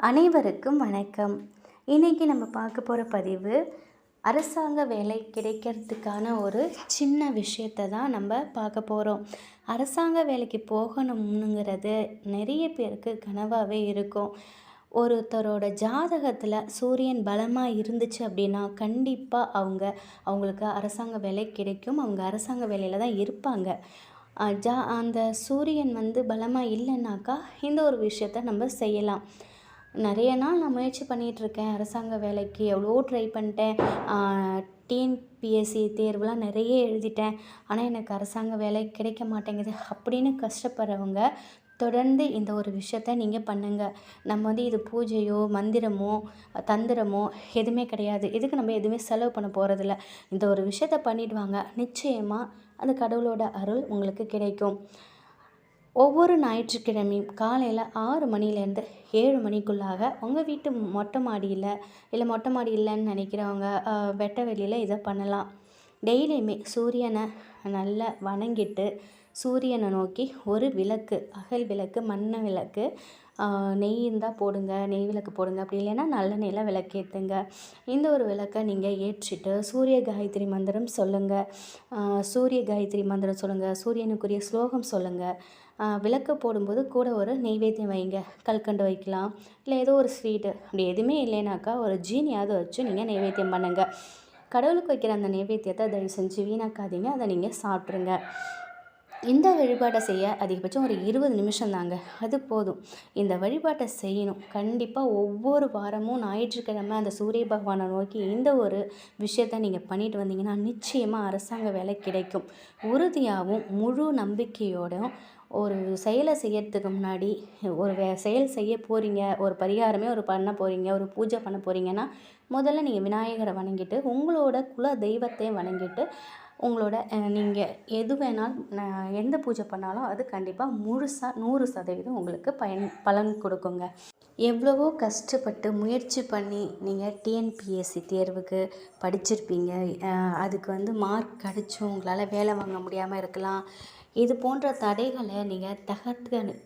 அனைவருக்கும் வணக்கம். இன்றைக்கி நம்ம பார்க்க போகிற பதிவு அரசாங்க வேலை கிடைக்கிறதுக்கான ஒரு சின்ன விஷயத்தை தான் நம்ம பார்க்க போகிறோம். அரசாங்க வேலைக்கு போகணுங்கிறது நிறைய பேருக்கு கனவாகவே இருக்கும். ஒருத்தரோட ஜாதகத்தில் சூரியன் பலமாக இருந்துச்சு அப்படின்னா கண்டிப்பாக அவங்களுக்கு அரசாங்க வேலை கிடைக்கும். அவங்க அரசாங்க வேலையில் தான் இருப்பாங்க. அந்த சூரியன் பலமாக இல்லைன்னாக்கா இந்த ஒரு விஷயத்த நம்ம செய்யலாம். நிறைய நாள் நான் முயற்சி பண்ணிகிட்ருக்கேன். அரசாங்க வேலைக்கு எவ்வளோ ட்ரை பண்ணிட்டேன். டிஎன்பிஎஸ்சி தேர்வுலாம் நிறைய எழுதிட்டேன். ஆனால் எனக்கு அரசாங்க வேலை கிடைக்க மாட்டேங்குது அப்படின்னு கஷ்டப்படுறவங்க தொடர்ந்து இந்த ஒரு விஷயத்த நீங்கள் பண்ணுங்கள். நம்ம இது பூஜையோ மந்திரமோ தந்திரமோ எதுவுமே கிடையாது. இதுக்கு நம்ம எதுவுமே செலவு பண்ண போகிறதில்ல. இந்த ஒரு விஷயத்த பண்ணிடுவாங்க. நிச்சயமாக அந்த கடவுளோட அருள் உங்களுக்கு கிடைக்கும். ஒவ்வொரு ஞாயிற்றுக்கிழமையும் காலையில் 6 மணிலேருந்து 7 மணிக்குள்ளாக உங்கள் வீட்டு மொட்டை மாடியில் இல்லை மொட்டை மாடி இல்லைன்னு நினைக்கிறவங்க வெட்ட வெளியில் இதை பண்ணலாம். டெய்லியுமே சூரியனை நல்லா வணங்கிட்டு சூரியனை நோக்கி ஒரு விளக்கு, அகல் விளக்கு, மண்ணை விளக்கு, நெய் இருந்தால் போடுங்க, நெய் விளக்கு போடுங்க. அப்படி இல்லைன்னா நல்லெண்ணெயில் விளக்கேற்றுங்க. இந்த ஒரு விளக்கை நீங்கள் ஏற்றிட்டு சூரிய காயத்ரி மந்திரம் சொல்லுங்கள். சூரியனுக்குரிய ஸ்லோகம் சொல்லுங்கள். விளக்கு போடும்போது கூட ஒரு நெய்வேத்தியம் வைங்க. கல்கண்டு வைக்கலாம், இல்லை ஏதோ ஒரு ஸ்வீட்டு. அப்படி எதுவுமே இல்லைனாக்கா ஒரு ஜீனியாவது வச்சு நீங்கள் நெய்வேத்தியம் பண்ணுங்கள். கடவுளுக்கு வைக்கிற அந்த நெய்வேத்தியத்தை தயவு செஞ்சு வீணாக்காதீங்க. அதை நீங்கள் சாப்பிட்ருங்க. இந்த வழிபாட்டை செய்ய அதிகபட்சம் ஒரு 20 நிமிஷம் தாங்க, அது போதும். இந்த வழிபாட்டை செய்யணும். கண்டிப்பாக ஒவ்வொரு வாரமும் ஞாயிற்றுக்கிழமை அந்த சூரிய பகவானை நோக்கி இந்த ஒரு விஷயத்தை நீங்கள் பண்ணிட்டு வந்தீங்கன்னா நிச்சயமாக அரசாங்க வேலை கிடைக்கும். உறுதியாகவும் முழு நம்பிக்கையோடும் ஒரு செயலை செய்யறதுக்கு முன்னாடி ஒரு செயல் செய்ய போகிறீங்க, ஒரு பரிகாரமே பண்ண போகிறீங்க, ஒரு பூஜை பண்ண போகிறீங்கன்னா முதல்ல நீங்கள் விநாயகரை வணங்கிட்டு உங்களோட குல தெய்வத்தை வணங்கிட்டு உங்களோட நீங்கள் எது வேணாலும் எந்த பூஜை பண்ணாலும் அது கண்டிப்பாக முழுசாக 100% உங்களுக்கு பலன் கொடுக்குங்க. எவ்வளவோ கஷ்டப்பட்டு முயற்சி பண்ணி நீங்கள் டிஎன்பிஎஸ்சி தேர்வுக்கு படிச்சிருப்பீங்க. அதுக்கு மார்க் கிடச்சும் உங்களால் வேலை வாங்க முடியாமல் இருக்கலாம். இது போன்ற தடைகளை நீங்கள்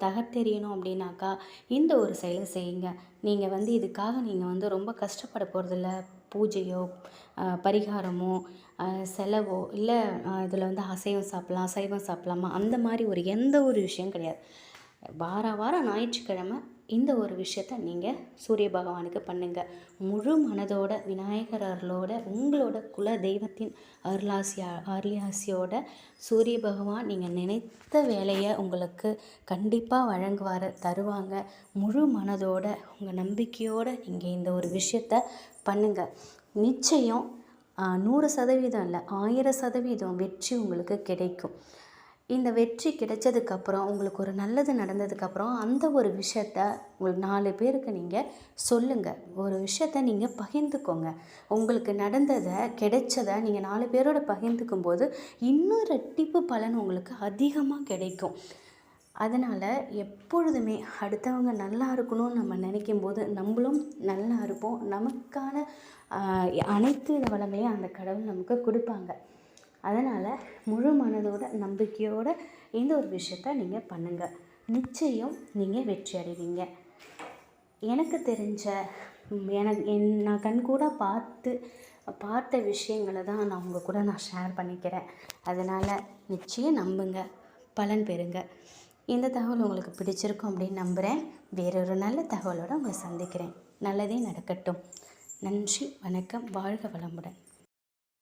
தகர்த்தெறியணும் அப்படின்னாக்கா இந்த ஒரு செயலை செய்யுங்க. நீங்கள் இதுக்காக நீங்கள் ரொம்ப கஷ்டப்பட போகிறதில்ல. பூஜையோ பரிகாரமோ செலவோ இல்லை இதில் அசைவம் சாப்பிட்லாம், சைவம் சாப்பிட்லாமா, அந்த மாதிரி எந்த ஒரு விஷயம் கிடையாது. வாரம் ஞாயிற்றுக்கிழமை இந்த ஒரு விஷயத்த நீங்கள் சூரிய பகவானுக்கு பண்ணுங்கள். முழு மனதோட விநாயகர் அருளோட உங்களோட குல தெய்வத்தின் அருளாசியோட சூரிய பகவான் நீங்கள் நினைத்த வேலையை உங்களுக்கு கண்டிப்பாக வழங்குவார், தருவாங்க. முழு மனதோட உங்கள் நம்பிக்கையோடு நீங்கள் இந்த ஒரு விஷயத்த பண்ணுங்கள். நிச்சயம் 100% இல்லை, 1000% வெற்றி உங்களுக்கு கிடைக்கும். இந்த வெற்றி கிடைச்சதுக்கப்புறம் உங்களுக்கு ஒரு நல்லது நடந்ததுக்கப்புறம் அந்த ஒரு விஷயத்த உங்களுக்கு 4 பேருக்கு நீங்கள் சொல்லுங்கள். ஒரு விஷயத்த நீங்கள் பகிர்ந்துக்கோங்க. உங்களுக்கு நடந்ததை கிடைச்சதை நீங்கள் 4 பேரோட பகிர்ந்துக்கும் போது இன்னும் ரெட்டிப்பு பலன் உங்களுக்கு அதிகமாக கிடைக்கும். அதனால் எப்பொழுதுமே அடுத்தவங்க நல்லா இருக்கணும்னு நம்ம நினைக்கும் போது நம்மளும் நல்லா இருப்போம். நமக்கான அனைத்து வளங்களையும் அந்த கடவுள் நமக்கு கொடுப்பாங்க. அதனால் முழு மனதோட நம்பிக்கையோடு இந்த ஒரு விஷயத்த நீங்கள் பண்ணுங்கள். நிச்சயம் நீங்கள் வெற்றி அடைவீங்க. எனக்கு தெரிஞ்ச நான் கண்கூட பார்த்த விஷயங்களை தான் நான் உங்கள் கூட ஷேர் பண்ணிக்கிறேன். அதனால் நிச்சயம் நம்புங்க, பலன் பெறுங்க. இந்த தகவல் உங்களுக்கு பிடிச்சிருக்கும் அப்படின்னு நம்புகிறேன். வேறொரு நல்ல தகவலோடு உங்களை சந்திக்கிறேன். நல்லதே நடக்கட்டும். நன்றி, வணக்கம், வாழ்க வளமுடன்.